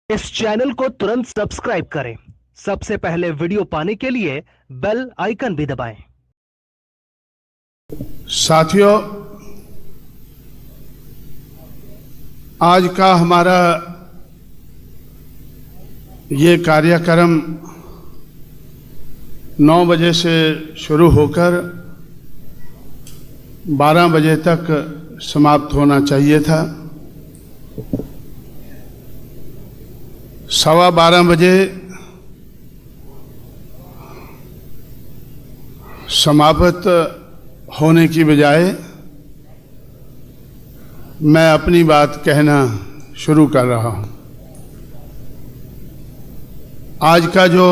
इस चैनल को तुरंत सब्सक्राइब करें। सबसे पहले वीडियो पाने के लिए बेल आइकन भी दबाएं। साथियों, आज का हमारा ये कार्यक्रम 9 बजे से शुरू होकर 12 बजे तक समाप्त होना चाहिए था। 12:15 बजे समाप्त होने की बजाय मैं अपनी बात कहना शुरू कर रहा हूं। आज का जो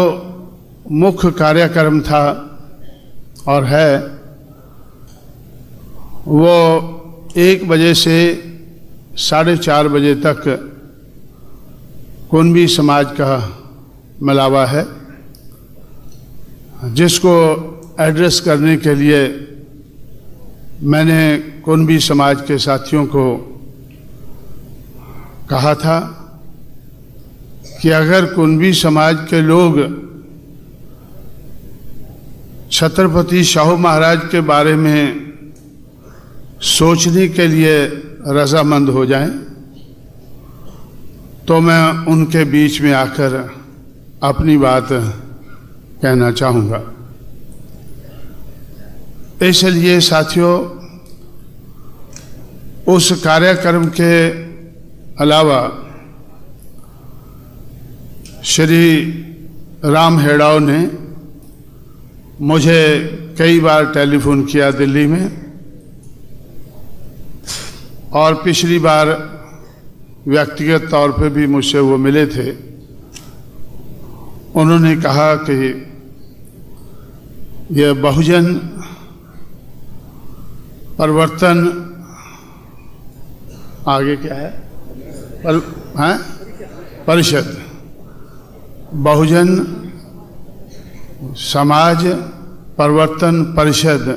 मुख्य कार्यक्रम था और है वो 1 बजे से 4:30 बजे तक कुणबी समाज का मिलावा है, जिसको एड्रेस करने के लिए मैंने कुणबी समाज के साथियों को कहा था कि अगर कुणबी समाज के लोग छत्रपति शाहू महाराज के बारे में सोचने के लिए रजामंद हो जाएं, तो मैं उनके बीच में आकर अपनी बात कहना चाहूँगा। इसलिए साथियों, उस कार्यक्रम के अलावा श्री राम हेड़ाव ने मुझे कई बार टेलीफोन किया दिल्ली में, और पिछली बार व्यक्तिगत तौर पे भी मुझसे वो मिले थे। उन्होंने कहा कि यह बहुजन परिवर्तन आगे क्या है परिषद, बहुजन समाज परिवर्तन परिषद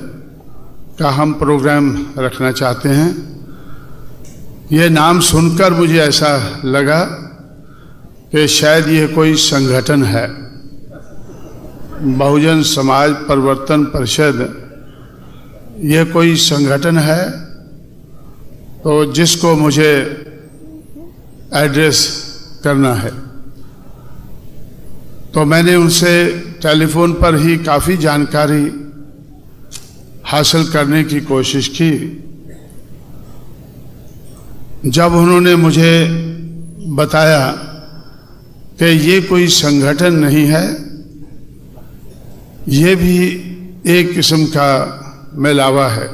का हम प्रोग्राम रखना चाहते हैं। ये नाम सुनकर मुझे ऐसा लगा कि शायद ये कोई संगठन है, बहुजन समाज परिवर्तन परिषद, ये कोई संगठन है, तो जिसको मुझे एड्रेस करना है। तो मैंने उनसे टेलीफोन पर ही काफ़ी जानकारी हासिल करने की कोशिश की। जब उन्होंने मुझे बताया कि ये कोई संगठन नहीं है, ये भी एक किस्म का मिलावा है,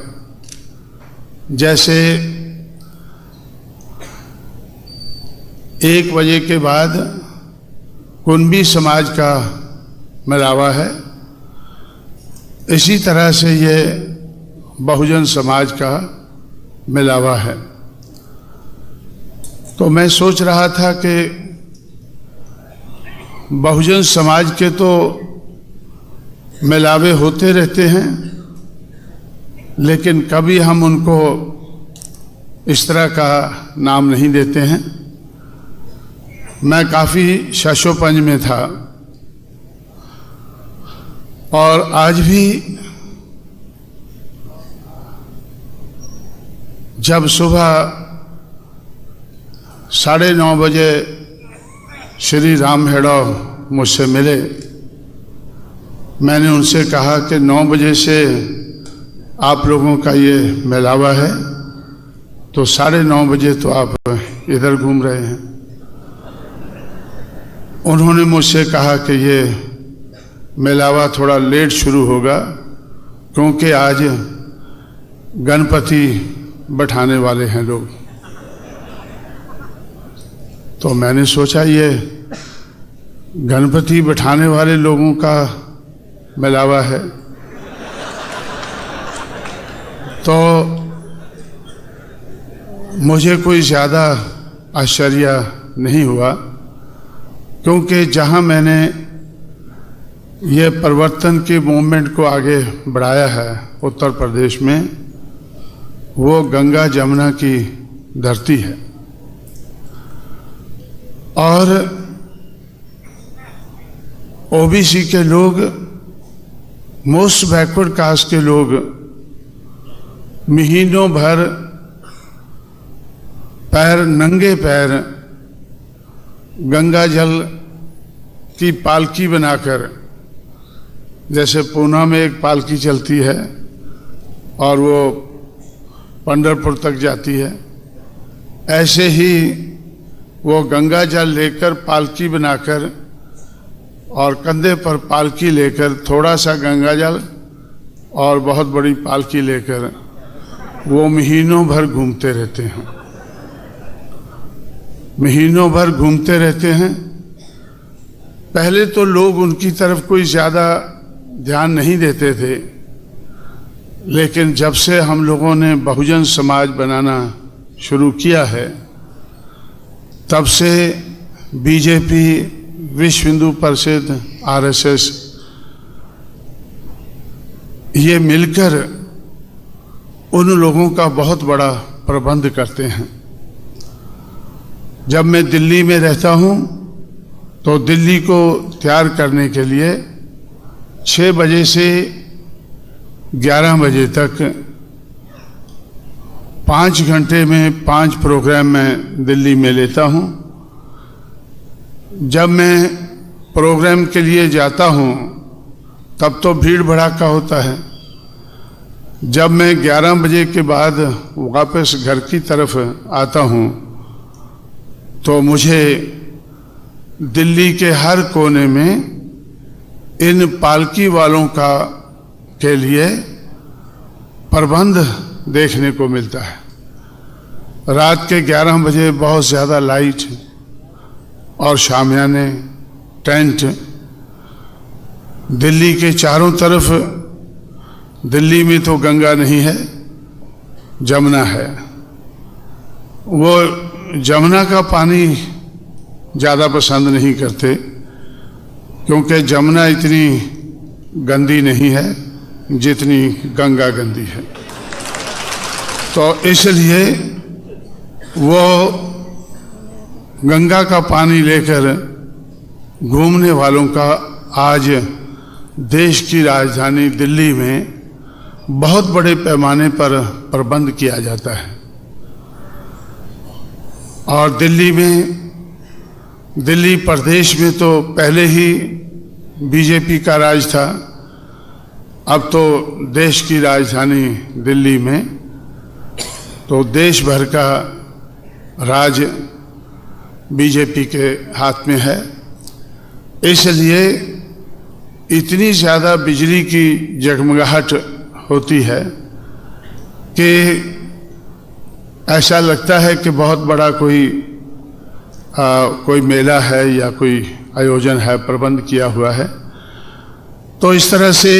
जैसे 1 बजे के बाद कुणबी समाज का मिलावा है, इसी तरह से ये बहुजन समाज का मिलावा है। तो मैं सोच रहा था कि बहुजन समाज के तो मिलावे होते रहते हैं, लेकिन कभी हम उनको इस तरह का नाम नहीं देते हैं। मैं काफ़ी शशोपंज में था, और आज भी जब सुबह 9:30 बजे श्री राम हेड़ाव मुझसे मिले, मैंने उनसे कहा कि 9 बजे से आप लोगों का ये मिलावा है, तो 9:30 बजे तो आप इधर घूम रहे हैं। उन्होंने मुझसे कहा कि ये मिलावा थोड़ा लेट शुरू होगा, क्योंकि आज गणपति बैठाने वाले हैं लोग। तो मैंने सोचा ये गणपति बैठाने वाले लोगों का मिलावा है, तो मुझे कोई ज़्यादा आश्चर्य नहीं हुआ, क्योंकि जहाँ मैंने ये परिवर्तन के मूवमेंट को आगे बढ़ाया है उत्तर प्रदेश में, वो गंगा जमुना की धरती है। और ओबीसी के लोग, मोस्ट बैकवर्ड कास्ट के लोग महीनों भर नंगे पैर गंगा जल की पालकी बनाकर, जैसे पूना में एक पालकी चलती है और वो पंढरपुर तक जाती है, ऐसे ही वो गंगा जल लेकर पालकी बनाकर और कंधे पर पालकी लेकर, थोड़ा सा गंगा जल और बहुत बड़ी पालकी लेकर वो महीनों भर घूमते रहते हैं, महीनों भर घूमते रहते हैं। पहले तो लोग उनकी तरफ कोई ज़्यादा ध्यान नहीं देते थे, लेकिन जब से हम लोगों ने बहुजन समाज बनाना शुरू किया है, तब से बीजेपी, विश्व हिंदू परिषद, आरएसएस ये मिलकर उन लोगों का बहुत बड़ा प्रबंध करते हैं। जब मैं दिल्ली में रहता हूँ तो दिल्ली को तैयार करने के लिए 6 बजे से 11 बजे तक 5 घंटे में 5 प्रोग्राम मैं दिल्ली में लेता हूँ। जब मैं प्रोग्राम के लिए जाता हूँ तब तो भीड़ भड़ाका होता है। जब मैं 11 बजे के बाद वापस घर की तरफ आता हूँ तो मुझे दिल्ली के हर कोने में इन पालकी वालों का के लिए प्रबंध देखने को मिलता है। रात के 11 बजे बहुत ज़्यादा लाइट और शामियाने, टेंट, दिल्ली के चारों तरफ। दिल्ली में तो गंगा नहीं है, जमुना है। वो जमुना का पानी ज़्यादा पसंद नहीं करते क्योंकि जमुना इतनी गंदी नहीं है जितनी गंगा गंदी है, तो इसलिए वो गंगा का पानी लेकर घूमने वालों का आज देश की राजधानी दिल्ली में बहुत बड़े पैमाने पर प्रबंध किया जाता है। और दिल्ली प्रदेश में तो पहले ही बीजेपी का राज था, अब तो देश की राजधानी दिल्ली में तो देश भर का राज बीजेपी के हाथ में है। इसलिए इतनी ज़्यादा बिजली की जगमगाहट होती है कि ऐसा लगता है कि बहुत बड़ा कोई मेला है या कोई आयोजन है, प्रबंध किया हुआ है। तो इस तरह से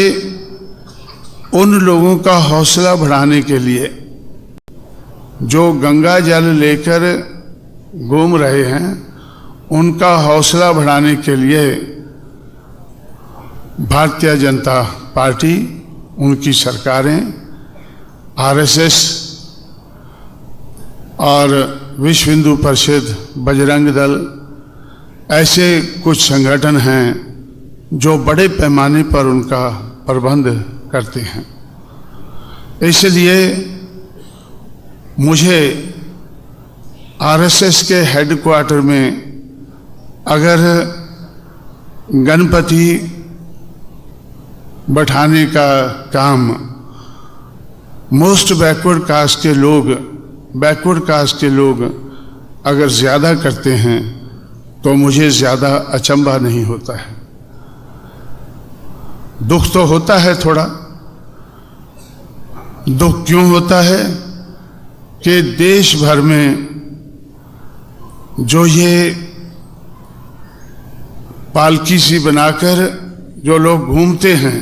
उन लोगों का हौसला बढ़ाने के लिए जो गंगा जल लेकर घूम रहे हैं, उनका हौसला बढ़ाने के लिए भारतीय जनता पार्टी, उनकी सरकारें, आरएसएस और विश्व हिंदू परिषद, बजरंग दल, ऐसे कुछ संगठन हैं जो बड़े पैमाने पर उनका प्रबंध करते हैं। इसलिए मुझे आरएसएस के हेडक्वार्टर में अगर गणपति बैठाने का काम मोस्ट बैकवर्ड कास्ट के लोग अगर ज़्यादा करते हैं तो मुझे ज़्यादा अचंभा नहीं होता है। दुख तो होता है थोड़ा। दुख क्यों होता है कि देश भर में जो ये पालकी सी बनाकर जो लोग घूमते हैं,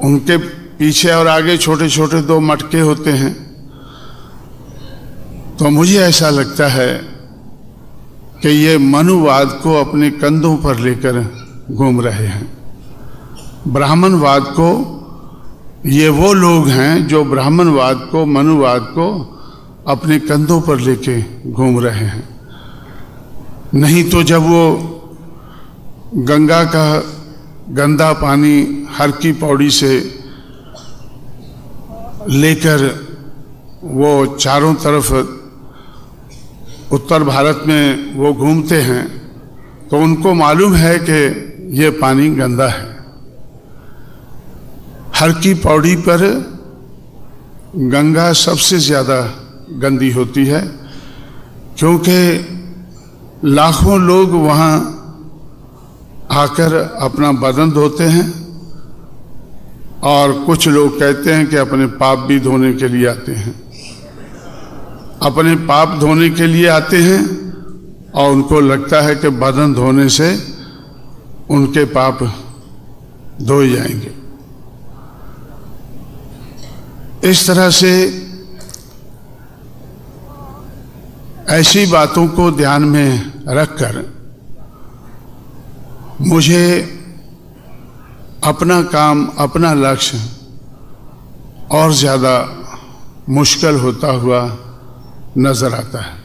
उनके पीछे और आगे छोटे छोटे 2 मटके होते हैं। तो मुझे ऐसा लगता है कि ये मनुवाद को अपने कंधों पर लेकर घूम रहे हैं। ब्राह्मणवाद को, ये वो लोग हैं जो ब्राह्मणवाद को, मनुवाद को अपने कंधों पर लेके घूम रहे हैं। नहीं तो जब वो गंगा का गंदा पानी हर की पौड़ी से लेकर वो चारों तरफ उत्तर भारत में वो घूमते हैं, तो उनको मालूम है कि ये पानी गंदा है। हर की पौड़ी पर गंगा सबसे ज़्यादा गंदी होती है, क्योंकि लाखों लोग वहाँ आकर अपना बदन धोते हैं और कुछ लोग कहते हैं कि अपने पाप भी धोने के लिए आते हैं। अपने पाप धोने के लिए आते हैं और उनको लगता है कि बदन धोने से उनके पाप धोए जाएंगे। इस तरह से ऐसी बातों को ध्यान में रखकर मुझे अपना काम, अपना लक्ष्य और ज़्यादा मुश्किल होता हुआ नजर आता है।